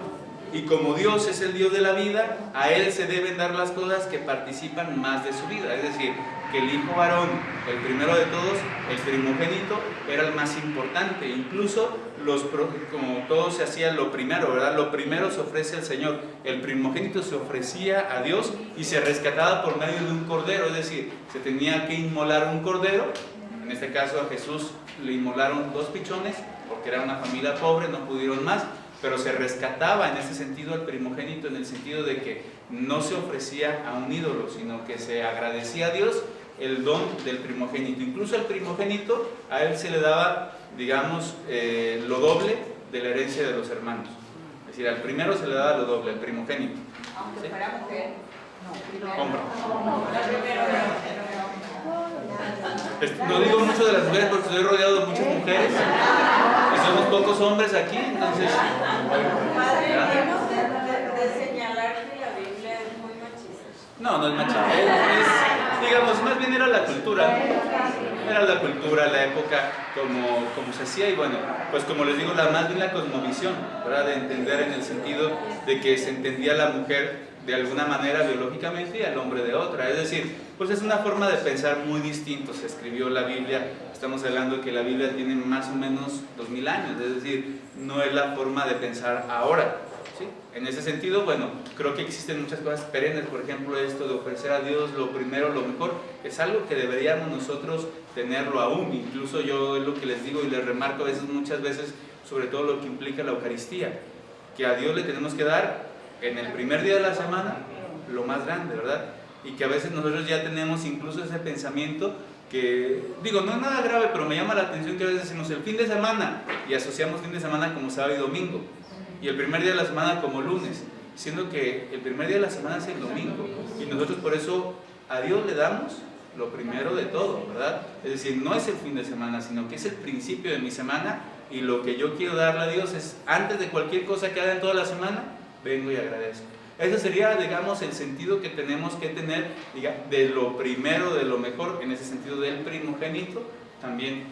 Y como Dios es el Dios de la vida, a Él se deben dar las cosas que participan más de su vida. Es decir, que el hijo varón, el primero de todos, el primogénito, era el más importante. Incluso, como todo se hacía lo primero, ¿verdad? Lo primero se ofrece al Señor. El primogénito se ofrecía a Dios y se rescataba por medio de un cordero. Es decir, se tenía que inmolar un cordero. En este caso a Jesús le inmolaron 2 pichones, porque era una familia pobre, no pudieron más. Pero se rescataba en ese sentido al primogénito, en el sentido de que no se ofrecía a un ídolo, sino que se agradecía a Dios el don del primogénito. Incluso al primogénito, a él se le daba, digamos, lo doble de la herencia de los hermanos. Es decir, al primero se le daba lo doble, al primogénito. Aunque ¿Sí? fuera mujer. Hombre. No digo mucho de las mujeres porque estoy rodeado de muchas mujeres y somos pocos hombres aquí, entonces... Padre, debemos de señalar que la Biblia es muy machista. No, no es machista, digamos, más bien era la cultura, la época como se hacía. Y bueno, pues como les digo, más bien la cosmovisión, ¿verdad? De entender en el sentido de que se entendía la mujer de alguna manera biológicamente y al hombre de otra. Es decir, pues es una forma de pensar muy distinto. Se escribió la Biblia, estamos hablando de que la Biblia tiene más o menos 2000 años, es decir, no es la forma de pensar ahora, ¿sí? En ese sentido, bueno, creo que existen muchas cosas perennes. Por ejemplo, esto de ofrecer a Dios lo primero, lo mejor, es algo que deberíamos nosotros tenerlo aún. Incluso yo es lo que les digo y les remarco muchas veces, sobre todo lo que implica la Eucaristía, que a Dios le tenemos que dar en el primer día de la semana lo más grande, ¿verdad? Y que a veces nosotros ya tenemos incluso ese pensamiento que, digo, no es nada grave, pero me llama la atención que a veces decimos el fin de semana y asociamos fin de semana como sábado y domingo, y el primer día de la semana como lunes, siendo que el primer día de la semana es el domingo, y nosotros por eso a Dios le damos lo primero de todo, ¿verdad? Es decir, no es el fin de semana, sino que es el principio de mi semana, y lo que yo quiero darle a Dios es, antes de cualquier cosa que haga en toda la semana, vengo y agradezco. Ese sería, digamos, el sentido que tenemos que tener, de lo primero, de lo mejor, en ese sentido del primogénito, también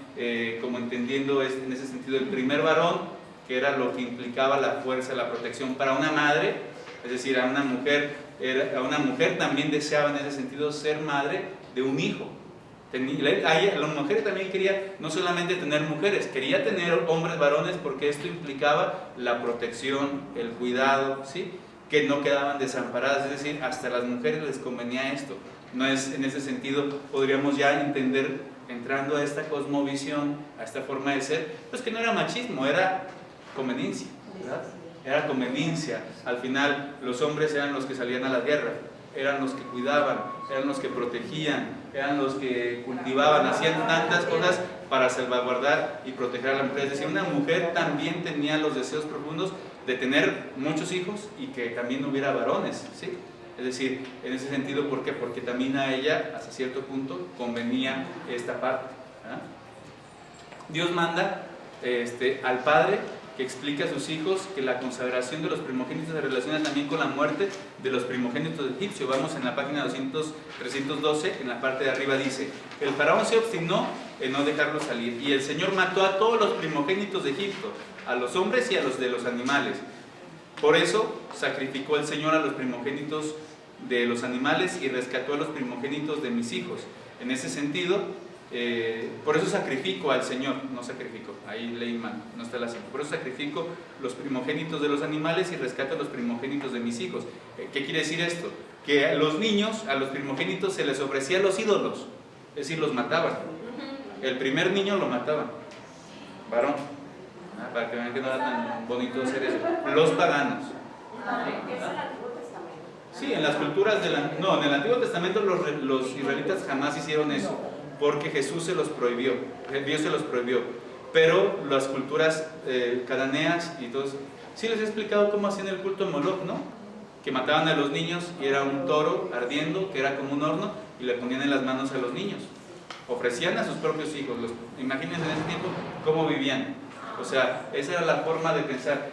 como entendiendo en ese sentido el primer varón, que era lo que implicaba la fuerza, la protección para una madre, es decir, a una mujer también deseaba en ese sentido ser madre de un hijo. La mujer también quería no solamente tener mujeres, quería tener hombres varones, porque esto implicaba la protección, el cuidado, ¿sí? Que no quedaban desamparadas, es decir, hasta a las mujeres les convenía esto. No es en ese sentido, podríamos ya entender, entrando a esta cosmovisión, a esta forma de ser, pues que no era machismo, era conveniencia, ¿verdad? Era conveniencia. Al final los hombres eran los que salían a la guerra, eran los que cuidaban, eran los que protegían, eran los que cultivaban, hacían tantas cosas para salvaguardar y proteger a la mujer. Es decir, una mujer también tenía los deseos profundos de tener muchos hijos y que también hubiera varones, ¿sí? Es decir, en ese sentido, ¿por qué? Porque también a ella, hasta cierto punto, convenía esta parte, ¿verdad? Dios manda al padre que explique a sus hijos que la consagración de los primogénitos se relaciona también con la muerte de los primogénitos egipcios. Vamos en la página 312, en la parte de arriba dice: el faraón se obstinó en no dejarlos salir, y el Señor mató a todos los primogénitos de Egipto, a los hombres y a los de los animales. Por eso sacrificó el Señor a los primogénitos de los animales y rescató a los primogénitos de mis hijos. En ese sentido, por eso sacrifico al Señor, no sacrifico, ahí leí mal, no está el acento. Por eso sacrifico los primogénitos de los animales y rescato a los primogénitos de mis hijos. ¿Qué quiere decir esto? Que a los niños, a los primogénitos se les ofrecían los ídolos, es decir, los mataban. El primer niño lo mataban, varón, para que vean que no era tan bonito hacer eso. Los paganos. ¿Es el Antiguo Testamento? Sí, en las culturas en el Antiguo Testamento los israelitas jamás hicieron eso, porque Jesús se los prohibió, Dios se los prohibió. Pero las culturas cananeas y todos, sí les he explicado cómo hacían el culto a Moloch, ¿no? Que mataban a los niños y era un toro ardiendo, que era como un horno, y le ponían en las manos a los niños. Ofrecían a sus propios hijos. Imagínense en ese tiempo cómo vivían. O sea, esa era la forma de pensar.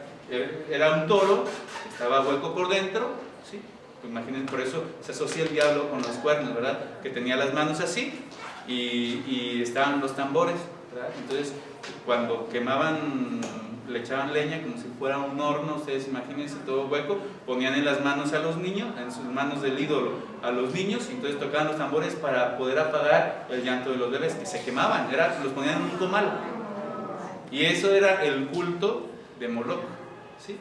Era un toro, estaba hueco por dentro, ¿sí? Imagínense, por eso se asocia el diablo con los cuernos, ¿verdad? Que tenía las manos así y estaban los tambores, ¿verdad? Entonces, cuando quemaban, le echaban leña como si fuera un horno, ustedes imagínense todo hueco, ponían en las manos a los niños, en sus manos del ídolo, a los niños, y entonces tocaban los tambores para poder apagar el llanto de los bebés, que se quemaban, los ponían en un comal. Y eso era el culto de Moloch, ¿sí?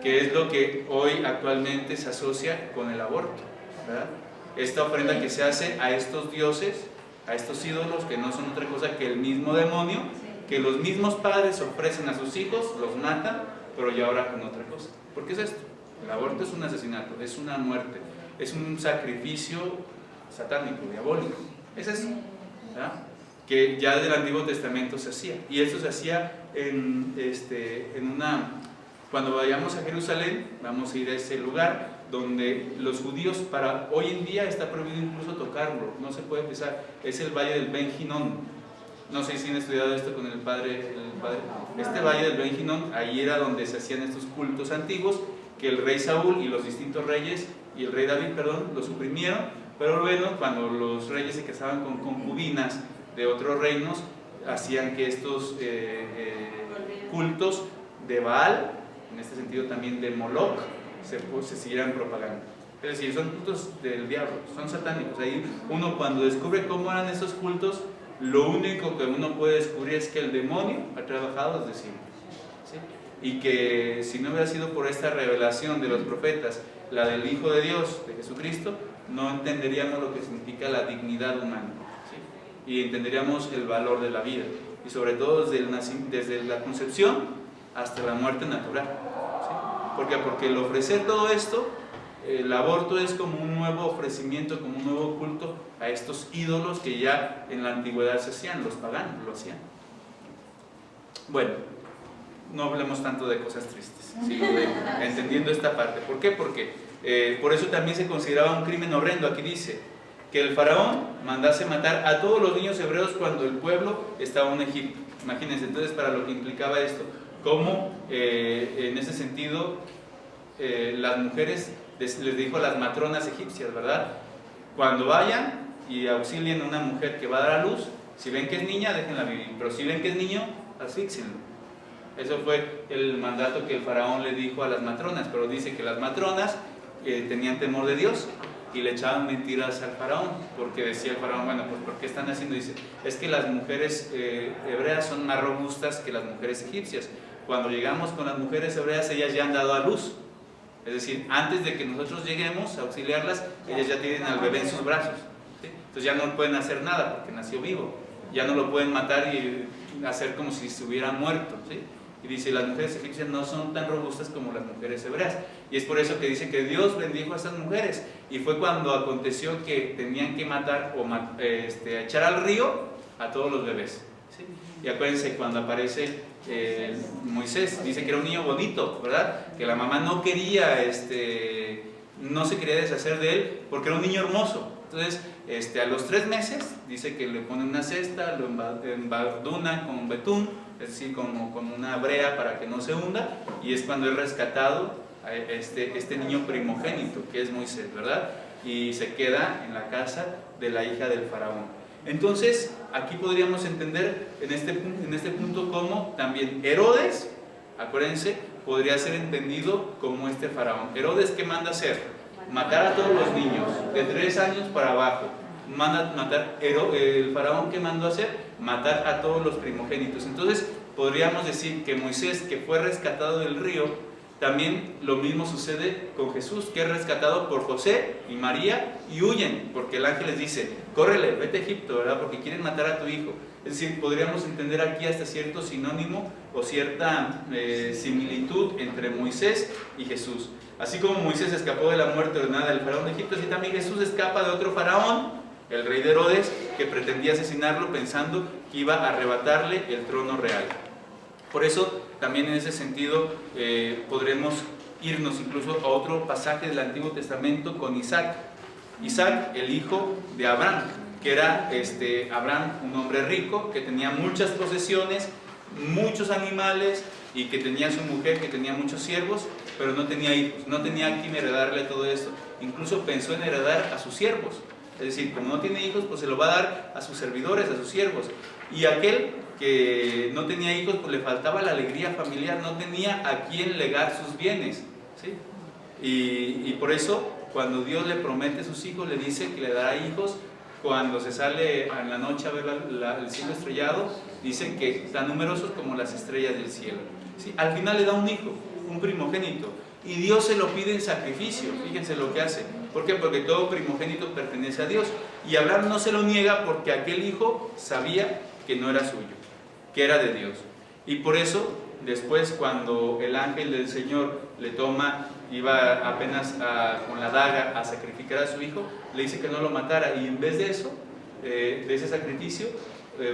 Que es lo que hoy actualmente se asocia con el aborto, ¿verdad? Esta ofrenda que se hace a estos dioses, a estos ídolos, que no son otra cosa que el mismo demonio, que los mismos padres ofrecen a sus hijos, los matan, pero ya ahora con otra cosa. ¿Por qué es esto? El aborto es un asesinato, es una muerte, es un sacrificio satánico, diabólico. Es eso, ¿verdad? Que ya desde el Antiguo Testamento se hacía. Y esto se hacía cuando vayamos a Jerusalén, vamos a ir a ese lugar donde los judíos, para hoy en día está prohibido incluso tocarlo, no se puede pisar. Es el Valle del Ben Hinnom. No sé si han estudiado esto con el padre. Este Valle del Ben Hinnom, ahí era donde se hacían estos cultos antiguos, que el rey Saúl y los distintos reyes, y el rey David, perdón, lo suprimieron, pero luego cuando los reyes se casaban con concubinas de otros reinos, hacían que estos cultos de Baal, en este sentido también de Moloch, se siguieran propagando. Es decir, son cultos del diablo, son satánicos. Ahí uno, cuando descubre cómo eran esos cultos, lo único que uno puede descubrir es que el demonio ha trabajado desde siempre, ¿sí? Y que si no hubiera sido por esta revelación de los profetas, la del Hijo de Dios, de Jesucristo, no entenderíamos lo que significa la dignidad humana, ¿sí? Y entenderíamos el valor de la vida, y sobre todo desde la concepción hasta la muerte natural, ¿sí? ¿Por qué? Porque el ofrecer todo esto, el aborto es como un nuevo ofrecimiento, como un nuevo culto a estos ídolos que ya en la antigüedad se hacían, los paganos lo hacían. Bueno, no hablemos tanto de cosas tristes, sino entendiendo esta parte. ¿Por qué? Porque por eso también se consideraba un crimen horrendo. Aquí dice que el faraón mandase matar a todos los niños hebreos cuando el pueblo estaba en Egipto. Imagínense entonces para lo que implicaba esto, cómo en ese sentido las mujeres les dijo a las matronas egipcias, ¿verdad? Cuando vayan y auxilien a una mujer que va a dar a luz, si ven que es niña, déjenla vivir, pero si ven que es niño, asfíxienlo. Eso fue el mandato que el faraón le dijo a las matronas, pero dice que las matronas tenían temor de Dios y le echaban mentiras al faraón, porque decía el faraón, bueno, pues ¿por qué están haciendo? Dice, es que las mujeres hebreas son más robustas que las mujeres egipcias. Cuando llegamos con las mujeres hebreas, ellas ya han dado a luz. Es decir, antes de que nosotros lleguemos a auxiliarlas, ellas ya tienen al bebé en sus brazos, ¿sí? Entonces ya no pueden hacer nada porque nació vivo. Ya no lo pueden matar y hacer como si se hubiera muerto, ¿sí? Y dice, las mujeres egipcias no son tan robustas como las mujeres hebreas. Y es por eso que dice que Dios bendijo a estas mujeres. Y fue cuando aconteció que tenían que matar o echar al río a todos los bebés, ¿sí? Y acuérdense cuando aparece Moisés, dice que era un niño bonito, ¿verdad? Que la mamá no quería, no se quería deshacer de él porque era un niño hermoso. Entonces, a los 3 meses, dice que le pone una cesta, lo embaduna con betún, es decir, como una brea para que no se hunda, y es cuando es rescatado a este niño primogénito, que es Moisés, ¿verdad? Y se queda en la casa de la hija del faraón. Entonces, aquí podríamos entender en este punto cómo también Herodes, acuérdense, podría ser entendido como este faraón. Herodes, ¿qué manda hacer? Matar a todos los niños, de 3 años para abajo. Manda matar, el faraón, ¿qué mandó hacer? Matar a todos los primogénitos. Entonces, podríamos decir que Moisés, que fue rescatado del río, también lo mismo sucede con Jesús, que es rescatado por José y María y huyen, porque el ángel les dice, córrele, vete a Egipto, ¿verdad? Porque quieren matar a tu hijo. Es decir, podríamos entender aquí hasta cierto sinónimo o cierta similitud entre Moisés y Jesús. Así como Moisés escapó de la muerte ordenada del faraón de Egipto, así también Jesús escapa de otro faraón, el rey de Herodes, que pretendía asesinarlo pensando que iba a arrebatarle el trono real. Por eso, también en ese sentido, podremos irnos incluso a otro pasaje del Antiguo Testamento con Isaac. Isaac, el hijo de Abraham, que era Abraham, un hombre rico, que tenía muchas posesiones, muchos animales, y que tenía su mujer, que tenía muchos siervos, pero no tenía hijos, no tenía a quien heredarle todo esto. Incluso pensó en heredar a sus siervos. Es decir, como no tiene hijos, pues se lo va a dar a sus servidores, a sus siervos. Y aquel que no tenía hijos, pues le faltaba la alegría familiar, no tenía a quien legar sus bienes, ¿sí? Y por eso, cuando Dios le promete a sus hijos, le dice que le dará hijos. Cuando se sale en la noche a ver el cielo estrellado, dicen que tan numerosos como las estrellas del cielo, ¿sí? Al final le da un hijo, un primogénito, y Dios se lo pide en sacrificio. Fíjense lo que hace. ¿Por qué? Porque todo primogénito pertenece a Dios. Y Abraham no se lo niega porque aquel hijo sabía que no era suyo, que era de Dios. Y por eso, después, cuando el ángel del Señor le toma, iba apenas con la daga a sacrificar a su hijo, le dice que no lo matara. Y en vez de eso, de ese sacrificio,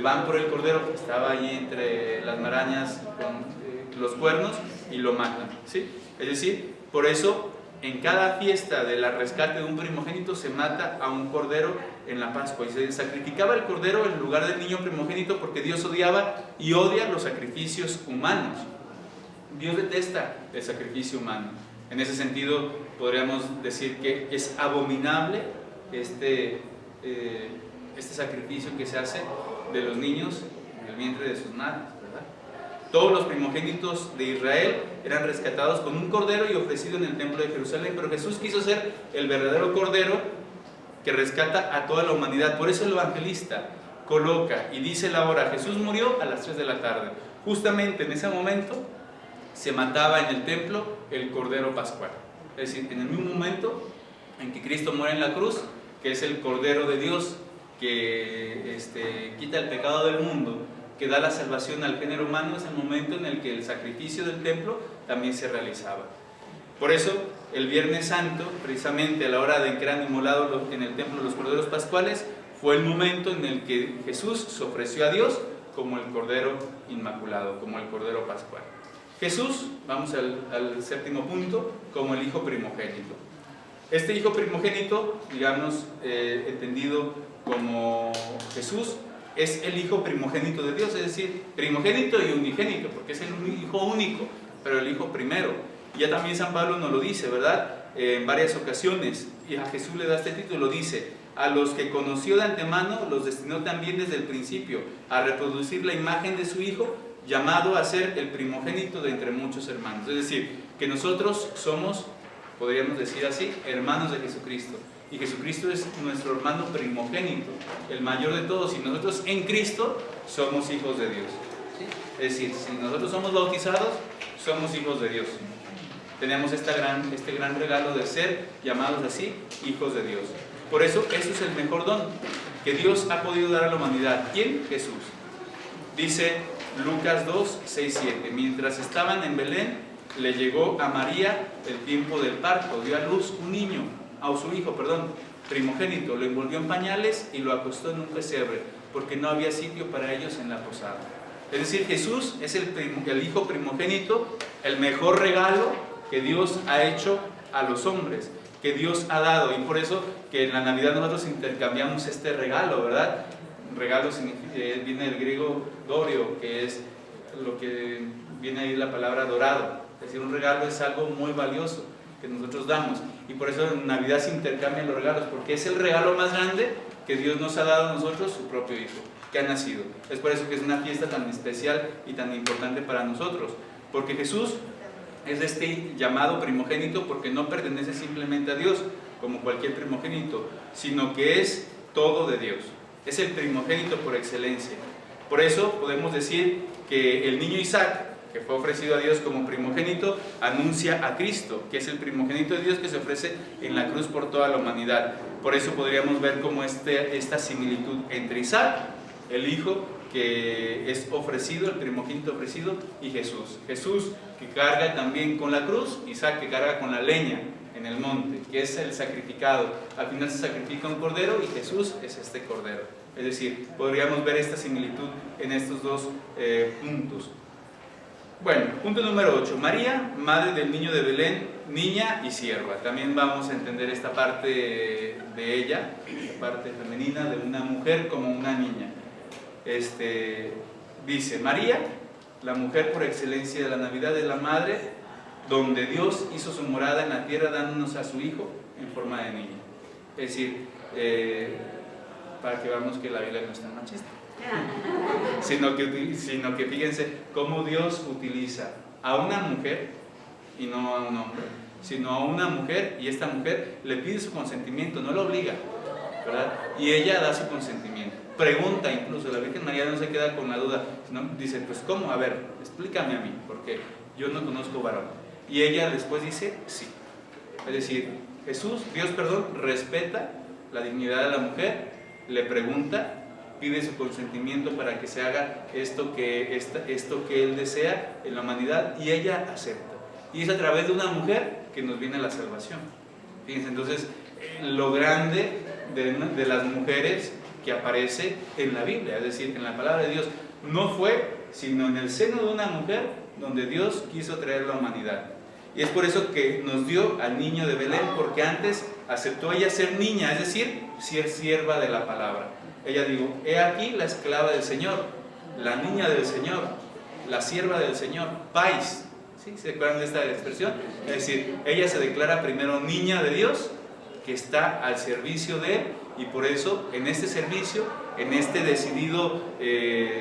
van por el cordero que estaba allí entre las marañas con los cuernos y lo matan, ¿sí? Es decir, por eso en cada fiesta del rescate de un primogénito se mata a un cordero en la Pascua, y se sacrificaba el cordero en lugar del niño primogénito porque Dios odiaba y odia los sacrificios humanos. Dios detesta el sacrificio humano. En ese sentido podríamos decir que es abominable este sacrificio que se hace de los niños en el vientre de sus madres, ¿verdad? Todos los primogénitos de Israel eran rescatados con un cordero y ofrecido en el templo de Jerusalén, pero Jesús quiso ser el verdadero cordero que rescata a toda la humanidad. Por eso el evangelista coloca y dice la hora: Jesús murió a las 3 de la tarde. Justamente en ese momento se mataba en el templo el cordero pascual. Es decir, en el mismo momento en que Cristo muere en la cruz, que es el cordero de Dios que quita el pecado del mundo, que da la salvación al género humano, es el momento en el que el sacrificio del templo también se realizaba. Por eso, el Viernes Santo, precisamente a la hora de que eran inmolados en el templo los corderos pascuales, fue el momento en el que Jesús se ofreció a Dios como el Cordero Inmaculado, como el Cordero Pascual. Jesús, vamos al séptimo punto, como el hijo primogénito. Este hijo primogénito, digamos, entendido como Jesús, es el hijo primogénito de Dios, es decir, primogénito y unigénito, porque es el hijo único, pero el hijo primero. Ya también San Pablo nos lo dice, ¿verdad? En varias ocasiones, y a Jesús le da este título, dice: a los que conoció de antemano los destinó también desde el principio a reproducir la imagen de su hijo, llamado a ser el primogénito de entre muchos hermanos. Es decir, que nosotros somos, podríamos decir así, hermanos de Jesucristo, y Jesucristo es nuestro hermano primogénito, el mayor de todos, y nosotros en Cristo somos hijos de Dios. ¿Sí? Es decir, si nosotros somos bautizados, somos hijos de Dios. Tenemos este gran regalo de ser llamados así, hijos de Dios. Por eso, eso es el mejor don que Dios ha podido dar a la humanidad. ¿Quién? Jesús. Dice Lucas 2, 6, 7. Mientras estaban en Belén, le llegó a María el tiempo del parto. Dio a luz un niño, a su hijo, primogénito. Lo envolvió en pañales y lo acostó en un pesebre, porque no había sitio para ellos en la posada. Es decir, Jesús es el hijo primogénito, el mejor regalo que Dios ha hecho a los hombres, que Dios ha dado. Y por eso que en la Navidad nosotros intercambiamos este regalo, ¿verdad? Regalo viene del griego dorio, que es lo que viene ahí la palabra dorado. Es decir, un regalo es algo muy valioso que nosotros damos. Y por eso en Navidad se intercambian los regalos, porque es el regalo más grande que Dios nos ha dado a nosotros, su propio Hijo, que ha nacido. Es por eso que es una fiesta tan especial y tan importante para nosotros, porque Jesús es este llamado primogénito, porque no pertenece simplemente a Dios como cualquier primogénito, sino que es todo de Dios. Es el primogénito por excelencia. Por eso podemos decir que el niño Isaac, que fue ofrecido a Dios como primogénito, anuncia a Cristo, que es el primogénito de Dios que se ofrece en la cruz por toda la humanidad. Por eso podríamos ver como esta similitud entre Isaac, el hijo que es ofrecido, el primogénito ofrecido, y Jesús. Jesús que carga también con la cruz, Isaac que carga con la leña en el monte, que es el sacrificado. Al final se sacrifica un cordero y Jesús es este cordero. Es decir, podríamos ver esta similitud en estos dos puntos. Bueno, punto número 8. María, madre del niño de Belén, niña y sierva. También vamos a entender esta parte de ella, esta parte femenina de una mujer como una niña. Dice, María, la mujer por excelencia de la Navidad, es la madre donde Dios hizo su morada en la tierra, dándonos a su Hijo en forma de niña. Es decir, para que veamos que la Biblia no es tan machista, sino que fíjense cómo Dios utiliza a una mujer, y no a un hombre, sino a una mujer, y esta mujer le pide su consentimiento, no la obliga, ¿verdad? Y ella da su consentimiento. Pregunta incluso, la Virgen María no se queda con la duda, sino dice, pues ¿cómo? A ver, explícame a mí, porque yo no conozco varón. Y ella después dice, sí. Es decir, Dios, respeta la dignidad de la mujer, le pregunta, pide su consentimiento para que se haga esto que Él desea en la humanidad, y ella acepta. Y es a través de una mujer que nos viene la salvación. Fíjense, entonces, lo grande de las mujeres que aparece en la Biblia, es decir, en la palabra de Dios, no fue sino en el seno de una mujer donde Dios quiso traer la humanidad. Y es por eso que nos dio al niño de Belén, porque antes aceptó ella ser niña, es decir, ser sierva de la palabra. Ella dijo, he aquí la esclava del Señor, la niña del Señor, la sierva del Señor, pais. ¿Sí? ¿Se acuerdan de esta expresión? Es decir, ella se declara primero niña de Dios, que está al servicio de Él, y por eso en este servicio, en este decidido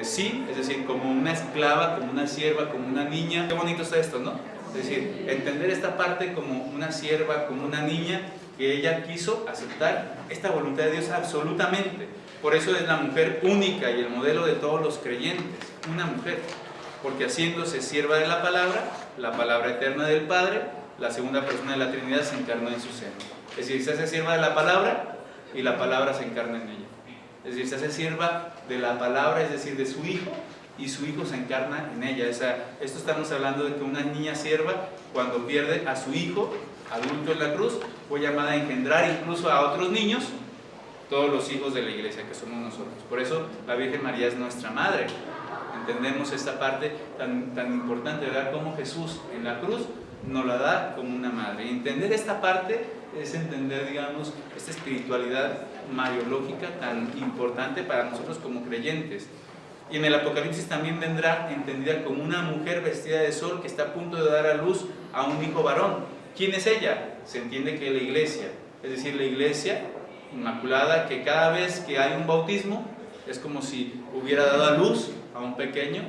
sí, es decir, como una esclava, como una sierva, como una niña. Qué bonito está esto, ¿no? Es decir, entender esta parte como una sierva, como una niña, que ella quiso aceptar esta voluntad de Dios absolutamente. Por eso es la mujer única y el modelo de todos los creyentes, una mujer, porque haciéndose sierva de la palabra eterna del Padre, la segunda persona de la Trinidad se encarnó en su seno. Es decir, se hace sierva de la palabra y la palabra se encarna en ella. Es decir, se hace sierva de la palabra, es decir, de su Hijo, y su Hijo se encarna en ella. Esto estamos hablando de que una niña sierva, cuando pierde a su hijo adulto en la cruz, fue llamada a engendrar incluso a otros niños, todos los hijos de la iglesia que somos nosotros. Por eso la Virgen María es nuestra madre. entendemos esta parte tan importante, ¿verdad? Cómo Jesús en la cruz nos la da como una madre. Y entender esta parte es entender, digamos, esta espiritualidad mariológica tan importante para nosotros como creyentes. Y en el Apocalipsis también vendrá entendida como una mujer vestida de sol que está a punto de dar a luz a un hijo varón. ¿Quién es ella? Se entiende que es la iglesia, es decir, la iglesia inmaculada, que cada vez que hay un bautismo es como si hubiera dado a luz a un pequeño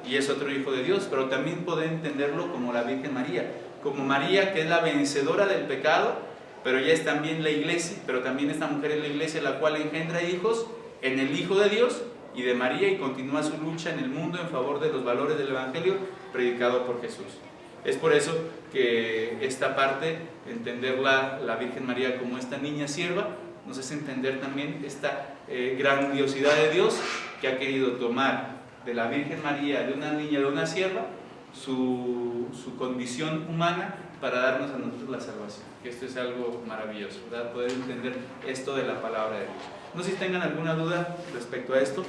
y es otro hijo de Dios. Pero también puede entenderlo como la Virgen María, como María, que es la vencedora del pecado, pero ella es también la iglesia, pero también esta mujer es la iglesia, la cual engendra hijos en el Hijo de Dios y de María, y continúa su lucha en el mundo en favor de los valores del Evangelio predicado por Jesús. Es por eso que esta parte, entender la Virgen María como esta niña sierva, nos hace entender también esta grandiosidad de Dios, que ha querido tomar de la Virgen María, de una niña, de una sierva, su condición humana para darnos a nosotros la salvación. Que esto es algo maravilloso, ¿verdad? Poder entender esto de la palabra de Dios. No sé si tengan alguna duda respecto a esto.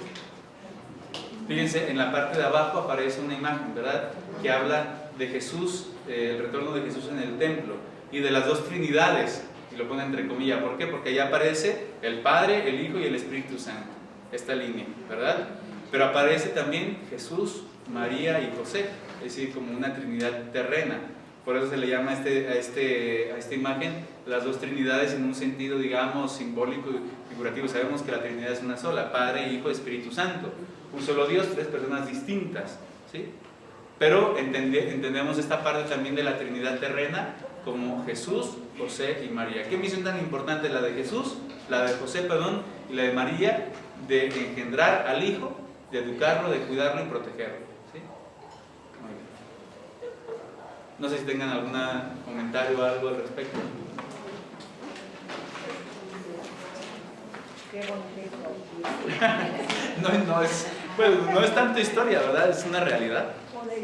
Fíjense, en la parte de abajo aparece una imagen, ¿verdad?, que habla de Jesús, el retorno de Jesús en el templo, y de las dos trinidades, y lo pone entre comillas. ¿Por qué? Porque allá aparece el Padre, el Hijo y el Espíritu Santo, esta línea, ¿verdad? Pero aparece también Jesús, María y José, es decir, como una trinidad terrena. Por eso se le llama a esta imagen las dos trinidades en un sentido, digamos, simbólico y figurativo. Sabemos que la Trinidad es una sola, Padre, Hijo, Espíritu Santo. Un solo Dios, tres personas distintas, ¿sí? Pero entendemos esta parte también de la Trinidad terrena como Jesús, José y María. ¿Qué misión tan importante la de Jesús, la de José, perdón, y la de María? De engendrar al Hijo, de educarlo, de cuidarlo y protegerlo. No sé si tengan algún comentario o algo al respecto. No es tanto historia, ¿verdad? Es una realidad,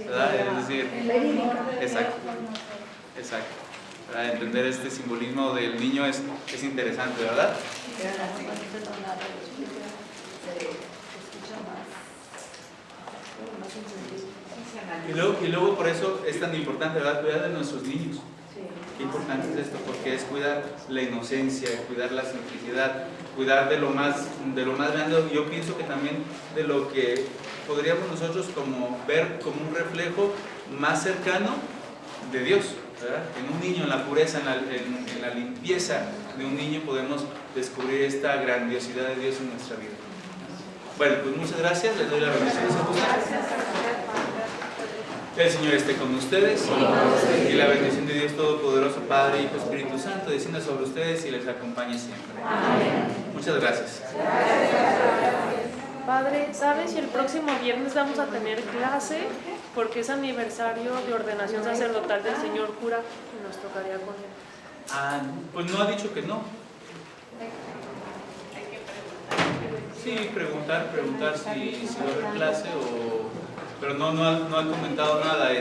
¿verdad? Es decir, exacto. Para entender este simbolismo del niño es interesante, ¿verdad? Y luego por eso es tan importante, ¿verdad?, cuidar de nuestros niños. Qué importante es esto, porque es cuidar la inocencia, cuidar la simplicidad, cuidar de lo más grande. Yo pienso que también de lo que podríamos nosotros como ver como un reflejo más cercano de Dios, ¿verdad? En un niño, en la pureza, en la limpieza de un niño podemos descubrir esta grandiosidad de Dios en nuestra vida. Bueno, pues muchas gracias, les doy la bendición. El Señor esté con ustedes y la bendición de Dios Todopoderoso, Padre, Hijo, Espíritu Santo, descienda sobre ustedes y les acompañe siempre. Amén. Muchas gracias. Padre, ¿sabes si el próximo viernes vamos a tener clase? Porque es aniversario de ordenación sacerdotal del señor cura y nos tocaría con él. Pues no ha dicho que no. Sí, preguntar si va a haber clase o... Pero no ha comentado nada.